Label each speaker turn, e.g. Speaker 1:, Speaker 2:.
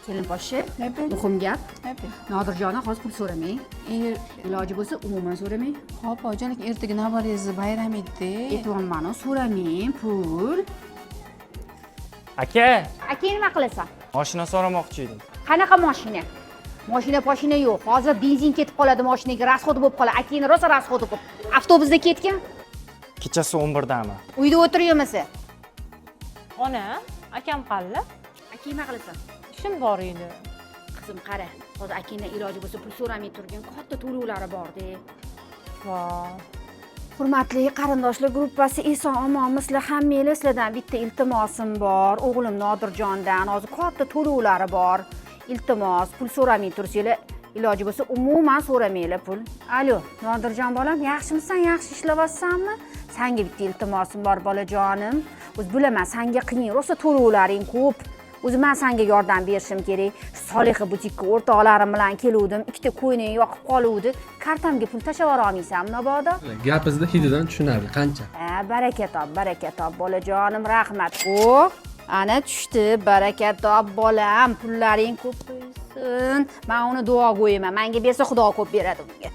Speaker 1: Kelin poshsha, muhim gap. Nodirjondan hozir pul so'ramang. Iloji bo'lsa umuman so'ramang.
Speaker 2: Hop, oyijon, ertaga navbarangizni bayram edi.
Speaker 1: Aytyapman, so'ramang pul.
Speaker 3: Aka,
Speaker 1: Aka nima qilasan?
Speaker 3: mashina so'ramoqchi edim.
Speaker 1: Qanaqa mashina? Mashina yo'q. Hozir benzin ketib qoladi, mashinaga rasxod bo'lib qoladi. Akang rosa rasxodi ko'p. Avtobusda ketgan?
Speaker 3: Kechasi 11dami?
Speaker 1: Uyda o'tiryapmisiz?
Speaker 4: Ona, akam qalla?
Speaker 1: Aka nima qilasan?
Speaker 4: Ishim bor edi.
Speaker 1: Qizim qara, hozir akangdan iloji bo'lsa pul so'ramay turgan katta to'lovlari bor-da.
Speaker 4: Voy.
Speaker 1: Hurmatli qarindoshlar gruppasi, eson-omon, sizlar hammanglar sizlardan bitta iltimosim bor. O'g'lim Nodirjondan hozir katta to'lovlari bor. Iltimos, pul so'ramay tursanglar, iloji bo'lsa umuman so'ramanglar pul. Alo, Nodirjon bolam, yaxshimisan? Yaxshi ishlayapsanmi? Senga bitta iltimosim bor bolajonim. O'z bilaman, senga qiyin, rosa to'lovlaring ko'p. O'zi men senga yordam berishim kerak. Soliha butikka o'rtoqlarim bilan keluvdim. Ikkita qo'yning yoqib qoluvdi. Kartamga pul tashlab yubora olmaysanmi mabodo?
Speaker 5: Gapingizni hididan tushunardi. Qancha?
Speaker 1: Baraka top bolajonim, rahmat. O, ana tushdi. Baraka top bolam, pullaring ko'p bo'lsin. Men uni duo qo'yaman. Menga bersa Xudo ko'p beradi unga.